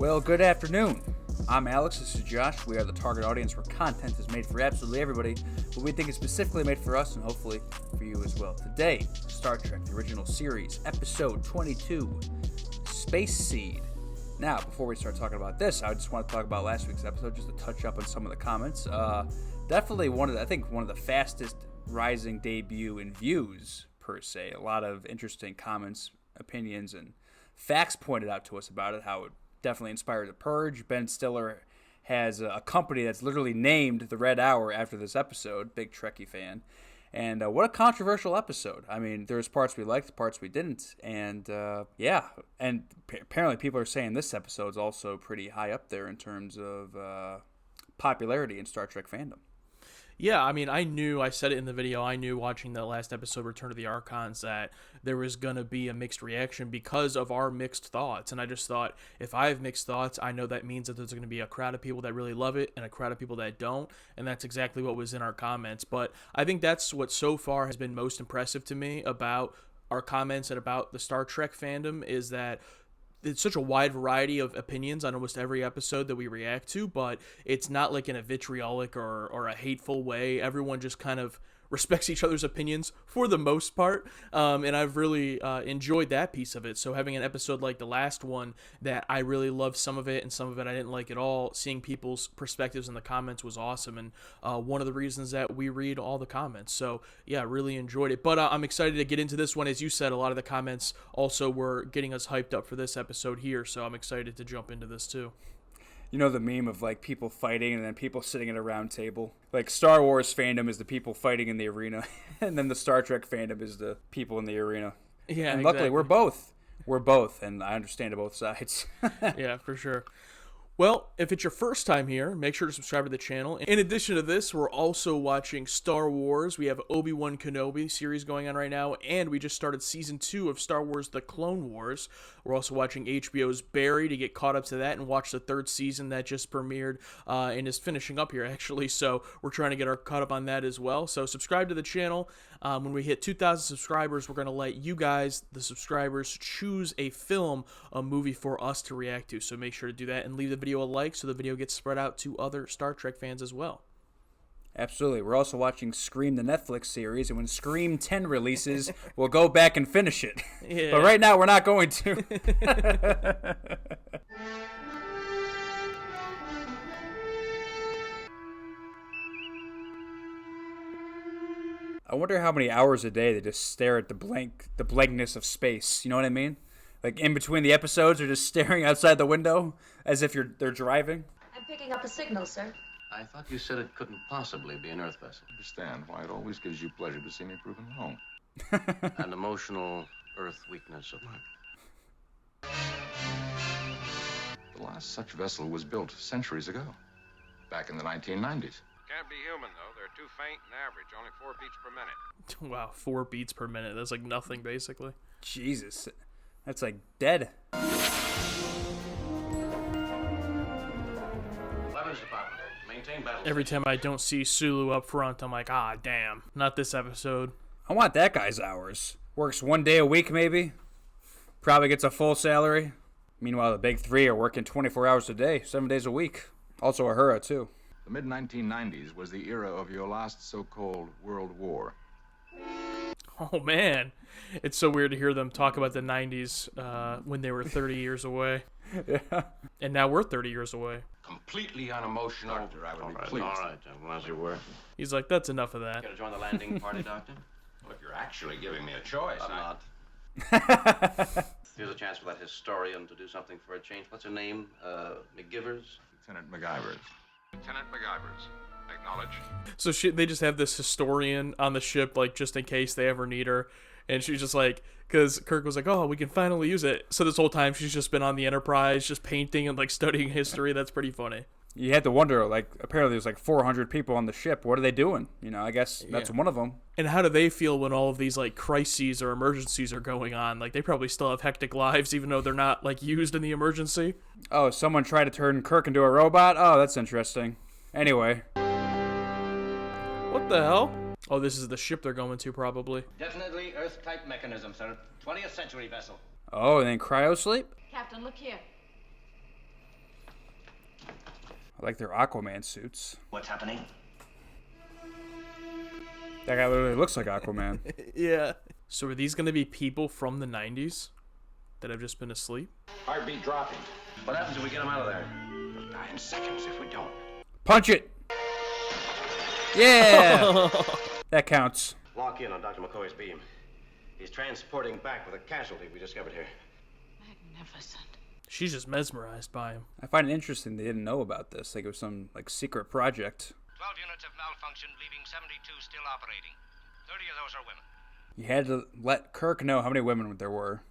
Well, good afternoon. I'm Alex, this is Josh. We are the target audience where content is made for absolutely everybody, but we think it's specifically made for us and hopefully for you as well. Today, Star Trek, the original series, episode 22, Space Seed. Now, before we start talking about this, I just want to talk about last week's episode, just to touch up on some of the comments. Definitely one of the fastest rising debut in views, per se. A lot of interesting comments, opinions, and facts pointed out to us about it, how it definitely inspired The Purge. Ben Stiller has a company that's literally named the Red Hour after this episode. Big Trekkie fan. And what a controversial episode. I mean, there's parts we liked, parts we didn't. And and apparently people are saying this episode's also pretty high up there in terms of popularity in Star Trek fandom. Yeah, I mean, I said it in the video, I knew watching the last episode, Return of the Archons, that there was going to be a mixed reaction because of our mixed thoughts. And I just thought, if I have mixed thoughts, I know that means that there's going to be a crowd of people that really love it and a crowd of people that don't. And that's exactly what was in our comments. But I think that's what so far has been most impressive to me about our comments and about the Star Trek fandom, is that it's such a wide variety of opinions on almost every episode that we react to, but it's not like in a vitriolic or a hateful way. Everyone just kind of respects each other's opinions for the most part, and I've really enjoyed that piece of it. So having an episode like the last one that I really loved some of it and some of it I didn't like at all, seeing people's perspectives in the comments was awesome, and one of the reasons that we read all the comments. So yeah, really enjoyed it. But I'm excited to get into this one. As you said, a lot of the comments also were getting us hyped up for this episode here, so I'm excited to jump into this too. You know the meme of like people fighting and then people sitting at a round table? Like Star Wars fandom is the people fighting in the arena, and then the Star Trek fandom is the people in the arena. Yeah, and luckily we're both, and I understand both sides. Yeah, for sure. Well, if it's your first time here, make sure to subscribe to the channel. In addition to this, we're also watching Star Wars. We have Obi-Wan Kenobi series going on right now, and we just started Season 2 of Star Wars The Clone Wars. We're also watching HBO's Barry to get caught up to that and watch the third season that just premiered and is finishing up here, actually. So we're trying to get caught up on that as well. So subscribe to the channel. When we hit 2,000 subscribers, we're going to let you guys, the subscribers, choose a film, a movie for us to react to. So make sure to do that and leave the video a like so the video gets spread out to other Star Trek fans as well. Absolutely. We're also watching Scream, the Netflix series, and when Scream 10 releases, we'll go back and finish it. Yeah. But right now, we're not going to. I wonder how many hours a day they just stare at the blankness of space. You know what I mean? Like in between the episodes, they're just staring outside the window as if they're driving. I'm picking up a signal, sir. I thought you said it couldn't possibly be an Earth vessel. I understand why it always gives you pleasure to see me proven wrong. An emotional Earth weakness of mine. The last such vessel was built centuries ago, back in the 1990s. Can't be human, though. They're too faint and average, only 4 beats per minute. Wow, 4 beats per minute. That's like nothing, basically. Jesus. That's like dead. Weapons department. Maintain battle. Every time I don't see Sulu up front, I'm like, ah, damn. Not this episode. I want that guy's hours. Works 1 day a week, maybe. Probably gets a full salary. Meanwhile, the big three are working 24 hours a day, 7 days a week. Also Uhura, too. The mid-1990s was the era of your last so-called World War. Oh, man. It's so weird to hear them talk about the 90s when they were 30 years away. Yeah. And now we're 30 years away. Completely unemotional. Doctor, I would be All pleased. right, I'm glad you were. He's like, that's enough of that. Gonna join the landing party, Doctor? Well, if you're actually giving me a choice, I'm not. Here's a chance for that historian to do something for a change. What's her name? McGivers? Lieutenant MacGyver's. Lieutenant MacGyver's. Acknowledge. So they just have this historian on the ship, like, just in case they ever need her. And she's just like, because Kirk was like, oh, we can finally use it. So this whole time she's just been on the Enterprise, just painting and, like, studying history. That's pretty funny. You had to wonder, like, apparently there's like 400 people on the ship. What are they doing? You know, I guess that's one of them. And how do they feel when all of these, like, crises or emergencies are going on? Like, they probably still have hectic lives, even though they're not, like, used in the emergency. Oh, someone tried to turn Kirk into a robot? Oh, that's interesting. Anyway. What the hell? Oh, this is the ship they're going to, probably. Definitely Earth-type mechanism, sir. 20th century vessel. Oh, and then cryosleep? Captain, look here. Like their Aquaman suits. What's happening? That guy literally looks like Aquaman. Yeah. So are these going to be people from the 90s that have just been asleep? Heartbeat dropping. What happens if we get him out of there? We'll die in seconds if we don't. Punch it! Yeah! That counts. Lock in on Dr. McCoy's beam. He's transporting back with a casualty we discovered here. Magnificent. She's just mesmerized by him. I find it interesting they didn't know about this. Like it was some like secret project. 12 units have malfunctioned, leaving 72 still operating. 30 of those are women. You had to let Kirk know how many women there were.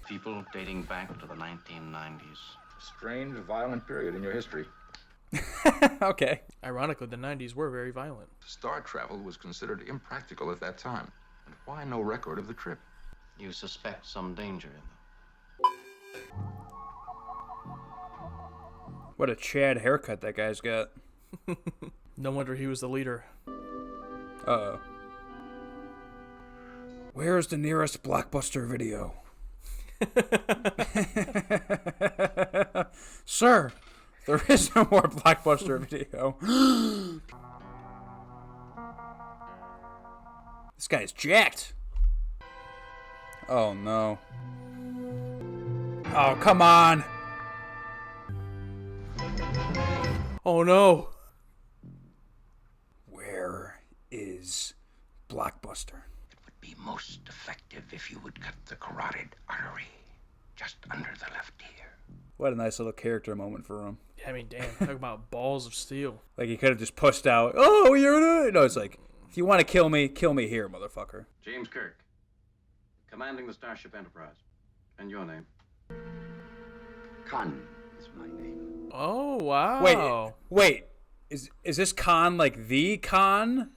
People dating back to the 1990s. A strange, violent period in your history. Okay. Ironically, the 90s were very violent. Star travel was considered impractical at that time. And why no record of the trip? You suspect some danger in them. What a Chad haircut that guy's got. No wonder he was the leader. Uh-oh. Where's the nearest Blockbuster video? Sir, there is no more Blockbuster video. This guy's jacked. Oh, no. Oh, come on. Oh no! Where is Blockbuster? It would be most effective if you would cut the carotid artery just under the left ear. What a nice little character moment for him. I mean, damn, talk about balls of steel. Like he could have just pushed out, oh, you're no, it's like, if you want to kill me here, motherfucker. James Kirk, commanding the Starship Enterprise. And your name? Khan is my name. Oh, wow. Wait. Is this Khan like the Khan?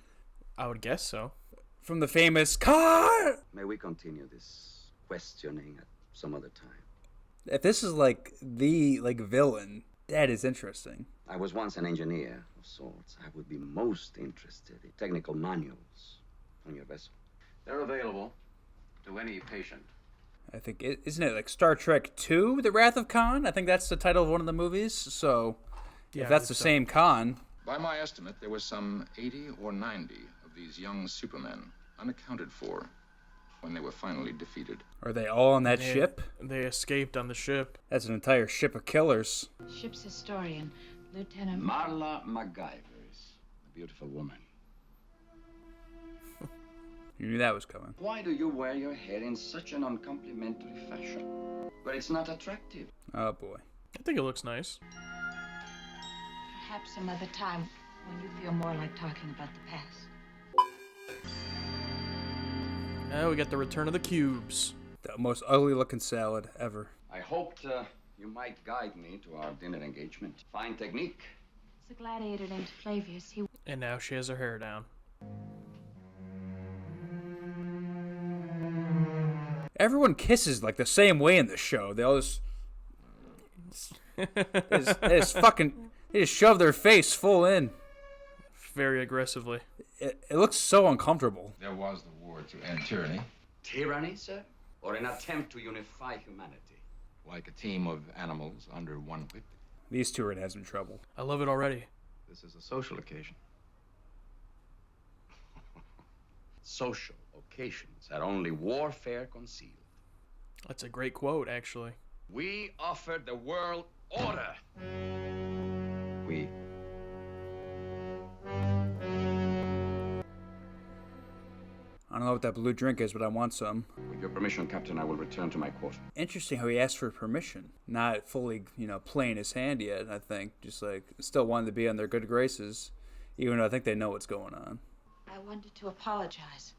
I would guess so. From the famous Khan? May we continue this questioning at some other time? If this is like the villain, that is interesting. I was once an engineer of sorts. I would be most interested in technical manuals on your vessel. They're available to any patient. I think, isn't it like Star Trek II, The Wrath of Khan? I think that's the title of one of the movies. So, Yeah, if that's the same Khan. By my estimate, there were some 80 or 90 of these young supermen unaccounted for when they were finally defeated. Are they all on that ship? They escaped on the ship. That's an entire ship of killers. Ship's historian, Lieutenant. Marla MacGyvers, a beautiful woman. You knew that was coming. Why do you wear your hair in such an uncomplimentary fashion? But it's not attractive. Oh, boy. I think it looks nice. Perhaps some other time when you feel more like talking about the past. Now we got the return of the cubes. The most ugly-looking salad ever. I hoped you might guide me to our dinner engagement. Fine technique. It's the gladiator named Flavius. He And now she has her hair down. Everyone kisses like the same way in the show. They all just they just shove their face full in. Very aggressively. It looks so uncomfortable. There was the war to end tyranny, Tyranny, sir? Or an attempt to unify humanity? like a team of animals under one whip. These two are gonna have some trouble. I love it already. This is a social occasion. Social occasions are only warfare concealed. That's a great quote, actually. We offer the world order. We. I don't know what that blue drink is, but I want some. With your permission, Captain, I will return to my quarters. Interesting how he asked for permission. Not fully, playing his hand yet, I think. Just like, still wanted to be on their good graces. Even though I think they know what's going on. I wanted to apologize.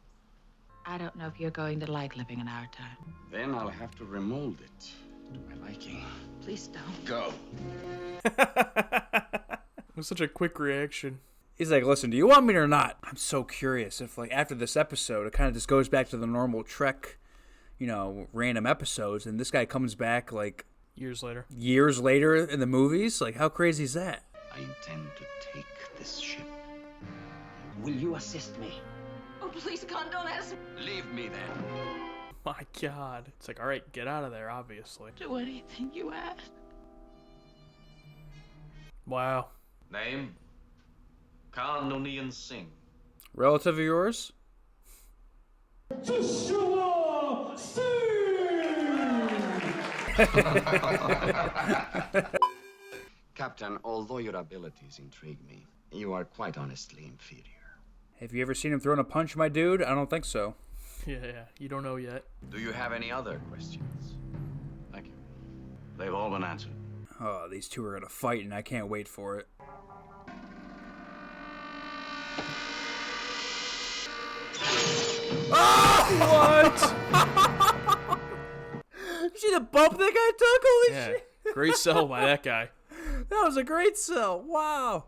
I don't know if you're going to like living in our time. Then I'll have to remold it to my liking. Please don't. Go. It was such a quick reaction. He's like, listen, do you want me or not? I'm so curious if, like, after this episode, it kind of just goes back to the normal Trek, random episodes, and this guy comes back, like, Years later. years later in the movies? Like, how crazy is that? I intend to take this ship. Will you assist me? Oh, please, Con, don't ask me Leave me then. My God. It's like, all right, get out of there, obviously. to do anything you ask. Wow. Name? Khan Noonien Singh. Relative of yours? Captain, although your abilities intrigue me, you are quite honestly inferior. Have you ever seen him throwing a punch, my dude? I don't think so. Yeah, you don't know yet. Do you have any other questions? Thank you. They've all been answered. Oh, these two are gonna fight, and I can't wait for it. What? You see the bump that guy took? Holy Yeah. shit. Great sell by that guy. That was a great sell. Wow.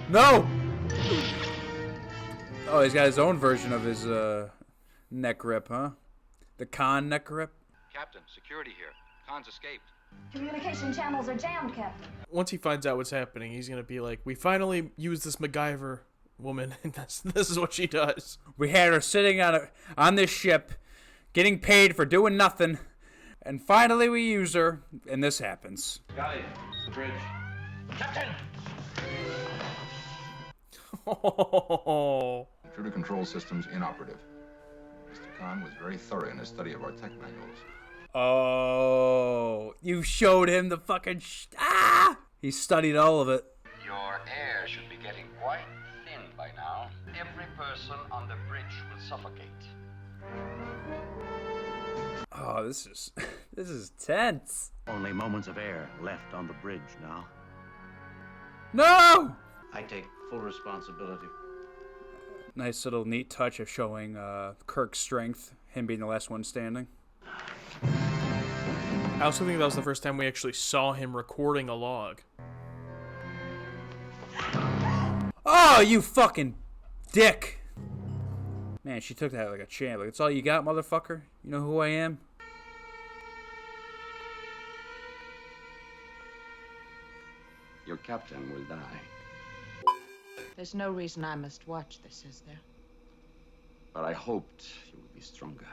No. Oh, he's got his own version of his neck grip, huh? The Khan neck grip. Captain, security here. Khan's escaped. Communication channels are jammed, Captain. Once he finds out what's happening, he's gonna be like, "We finally used this MacGyver woman, and this is what she does." We had her sitting on this ship, getting paid for doing nothing, and finally we use her, and this happens. Scotty, bridge. Captain! Oh. Intruder control systems inoperative. Mr. Khan was very thorough in his study of our tech manuals. Oh, you showed him the fucking He studied all of it. Your air should be getting quite thin by now. Every person on the bridge will suffocate. Oh, this is tense. Only moments of air left on the bridge now. No! I take full responsibility. Nice little neat touch of showing Kirk's strength, him being the last one standing. I also think that was the first time we actually saw him recording a log. Oh, you fucking dick! Man, she took that like a champ. Like, it's all you got, motherfucker? You know who I am? Your captain will die. There's no reason I must watch this, is there? But I hoped you would be stronger.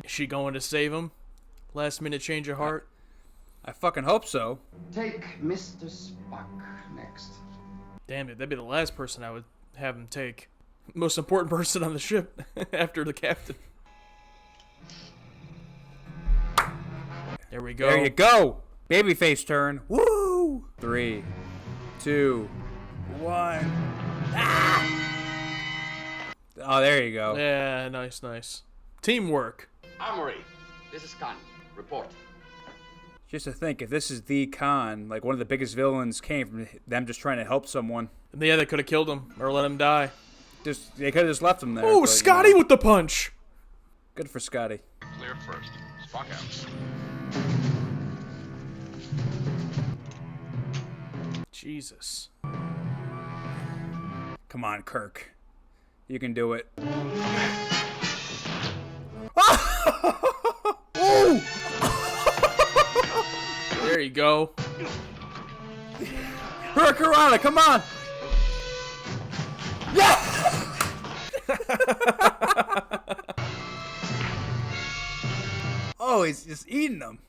Is she going to save him? Last minute change of heart? I fucking hope so. Take Mr. Spock next. Damn it, that'd be the last person I would have him take. Most important person on the ship after the captain. There we go. There you go. Babyface turn. Woo! 3, 2, 1. Ah! Oh, there you go. Yeah, nice. Teamwork. Armory, this is Khan. Report. Just to think, if this is the Khan, like one of the biggest villains came from them just trying to help someone. Yeah, they could have killed him or let him die. They could have just left him there. Oh, but, Scotty you know, with the punch. good for Scotty. Cleared first. Spock out. Jesus. Come on, Kirk. You can do it. Oh! There you go. Hurricanrana, come on! Yeah! Oh, he's just eating them.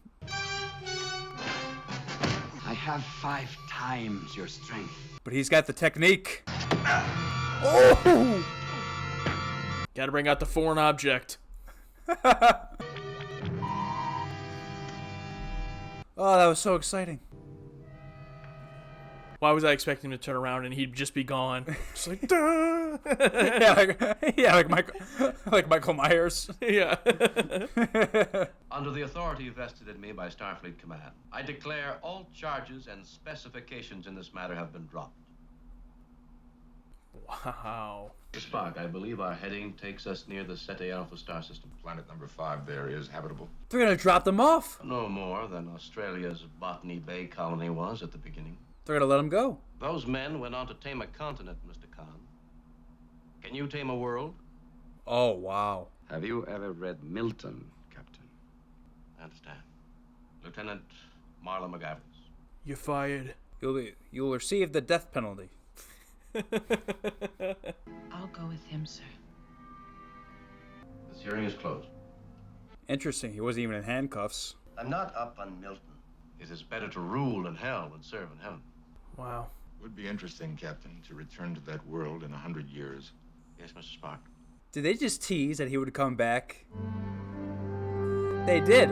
I have 5 times your strength. But he's got the technique. Oh! Gotta bring out the foreign object. Oh, that was so exciting. Why was I expecting him to turn around and he'd just be gone? Just like, duh! like Michael Myers. Yeah. Under the authority vested in me by Starfleet Command, I declare all charges and specifications in this matter have been dropped. Wow. Spock, I believe our heading takes us near the Ceti Alpha star system. Planet number 5 there is habitable. They're gonna drop them off. No more than Australia's Botany Bay colony was at the beginning. They're gonna let them go. Those men went on to tame a continent, Mr. Khan. Can you tame a world? Oh, wow. Have you ever read Milton, Captain? I understand. Lieutenant Marla McGivers. You're fired. You'll receive the death penalty. I'll go with him, sir. This hearing is closed. Interesting. He wasn't even in handcuffs. I'm not up on Milton. It is better to rule in hell than serve in heaven. Wow. Would be interesting, Captain, to return to that world in 100 years. Yes, Mr. Spock. Did they just tease that he would come back? They did.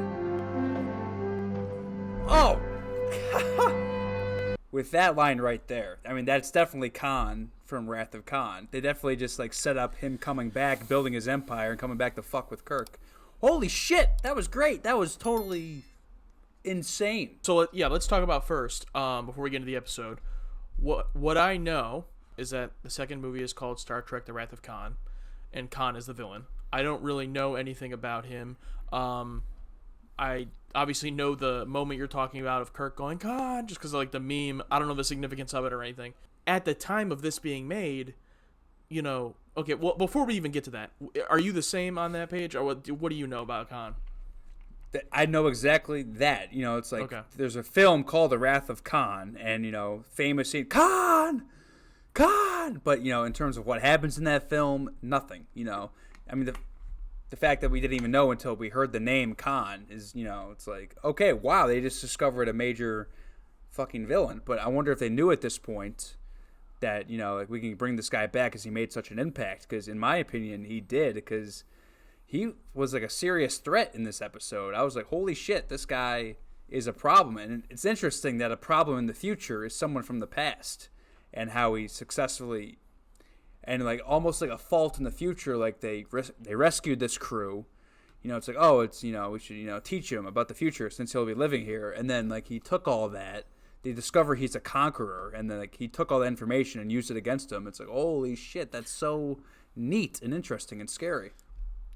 Oh! With that line right there. I mean, that's definitely Khan from Wrath of Khan. They definitely just, like, set up him coming back, building his empire, and coming back to fuck with Kirk. Holy shit! That was great. That was totally insane. So, yeah, let's talk about first, before we get into the episode. What I know is that the second movie is called Star Trek The Wrath of Khan, and Khan is the villain. I don't really know anything about him. I obviously know the moment you're talking about of Kirk going, Khan, just because of, like, the meme. I don't know the significance of it or anything. At the time of this being made, you know... Okay, well, before we even get to that, are you the same on that page? Or what do you know about Khan? I know exactly that. You know, it's like, There's a film called The Wrath of Khan, and, you know, famous scene, Khan! But, you know, in terms of what happens in that film, nothing, you know. I mean, the fact that we didn't even know until we heard the name Khan is, you know, it's like, okay, wow, they just discovered a major fucking villain. But I wonder if they knew at this point that, you know, like, we can bring this guy back because he made such an impact. Because in my opinion, he did, because he was like a serious threat in this episode. I was like, holy shit, this guy is a problem. And it's interesting that a problem in the future is someone from the past, and how he successfully, and like almost like a fault in the future, like they rescued this crew. You know, it's like, oh, it's, you know, we should, you know, teach him about the future since he'll be living here. And then, like, he took all that. They discover he's a conqueror, and then, like, he took all the information and used it against him. It's like, holy shit, that's so neat and interesting and scary.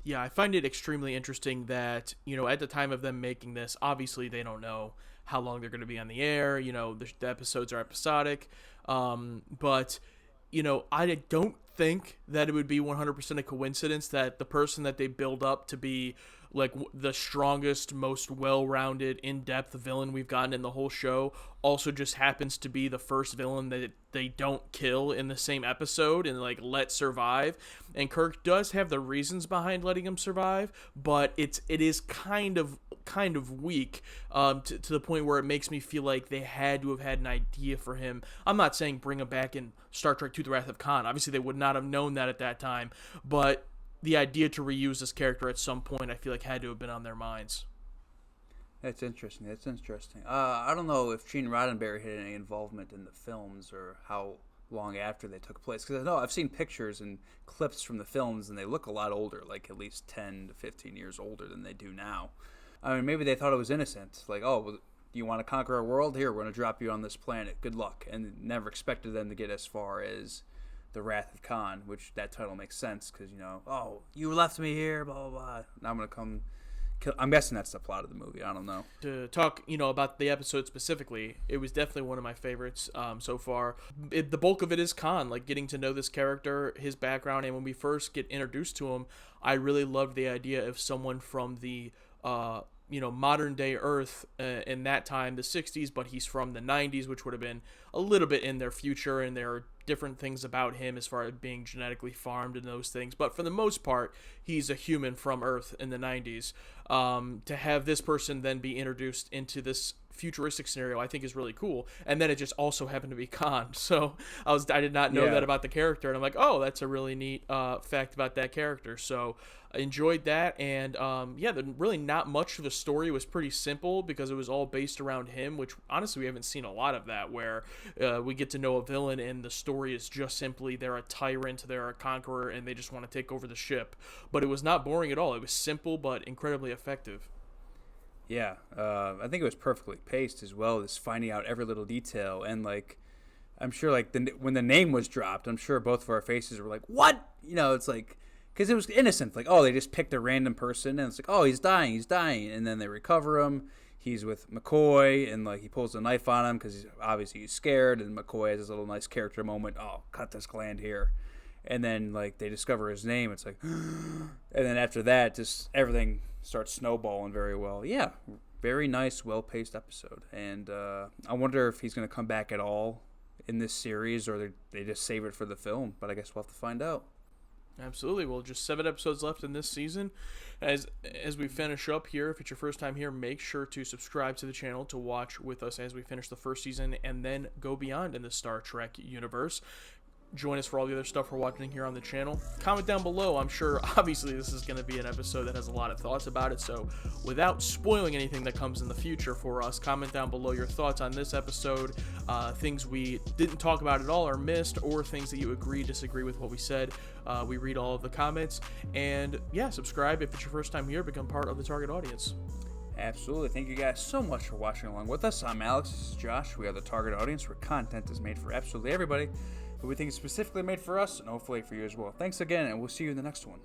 Yeah, I find it extremely interesting that, you know, at the time of them making this, obviously they don't know how long they're going to be on the air. You know, the episodes are episodic. But, you know, I don't think that it would be 100% a coincidence that the person that they build up to be, like, the strongest, most well-rounded, in-depth villain we've gotten in the whole show also just happens to be the first villain that they don't kill in the same episode and, like, let survive. And Kirk does have the reasons behind letting him survive, but it is kind of weak, to the point where it makes me feel like they had to have had an idea for him. I'm not saying bring him back in Star Trek II: The Wrath of Khan. Obviously, they would not have known that at that time, but the idea to reuse this character at some point, I feel like, had to have been on their minds. That's interesting. I don't know if Gene Roddenberry had any involvement in the films or how long after they took place. Because I know I've seen pictures and clips from the films, and they look a lot older, like at least 10 to 15 years older than they do now. I mean, maybe they thought it was innocent. Like, oh, well, you want to conquer our world? Here, we're going to drop you on this planet. Good luck. And never expected them to get as far as The Wrath of Khan, which that title makes sense because, you know, oh, you left me here, blah, blah, blah. Now I'm going to come kill. I'm guessing that's the plot of the movie. I don't know. To talk, you know, about the episode specifically, it was definitely one of my favorites so far. The bulk of it is Khan, like getting to know this character, his background, and when we first get introduced to him, I really loved the idea of someone from the you know, modern day Earth in that time, the 60s, but he's from the 90s, which would have been a little bit in their future, and there are different things about him as far as being genetically farmed and those things, but for the most part, he's a human from Earth in the 90s. To have this person then be introduced into this futuristic scenario, I think is really cool. And then it just also happened to be Khan, so I did not know that about the character, and I'm like, oh, that's a really neat fact about that character. So I enjoyed that, and really not much of the story. Was pretty simple because it was all based around him, which honestly we haven't seen a lot of that, where we get to know a villain and the story is just simply they're a tyrant, they're a conqueror, and they just want to take over the ship. But it was not boring at all. It was simple but incredibly effective. Yeah, I think it was perfectly paced as well, just finding out every little detail. And, like, I'm sure, like, when the name was dropped, I'm sure both of our faces were like, what? You know, it's like, because it was innocent. Like, oh, they just picked a random person, and it's like, oh, he's dying. And then they recover him. He's with McCoy, and, like, he pulls a knife on him because he's scared, and McCoy has this little nice character moment. Oh, cut this gland here. And then, like, they discover his name. It's like, and then after that, just everything starts snowballing very well. Yeah, very nice, well-paced episode. And I wonder if he's going to come back at all in this series, or they just save it for the film. But I guess we'll have to find out. Absolutely. Well, just 7 episodes left in this season. As we finish up here, if it's your first time here, make sure to subscribe to the channel to watch with us as we finish the first season and then go beyond in the Star Trek universe. Join us for all the other stuff we're watching here on the channel. Comment down below. I'm sure, obviously, this is going to be an episode that has a lot of thoughts about it, so without spoiling anything that comes in the future for us, comment down below your thoughts on this episode, things we didn't talk about at all or missed, or things that you agree, disagree with what we said. We read all of the comments, and yeah, subscribe if it's your first time here, become part of the target audience. Absolutely. Thank you guys so much for watching along with us. I'm Alex. This is Josh. We are the target audience where content is made for absolutely everybody, but we think it's specifically made for us and hopefully for you as well. Thanks again, and we'll see you in the next one.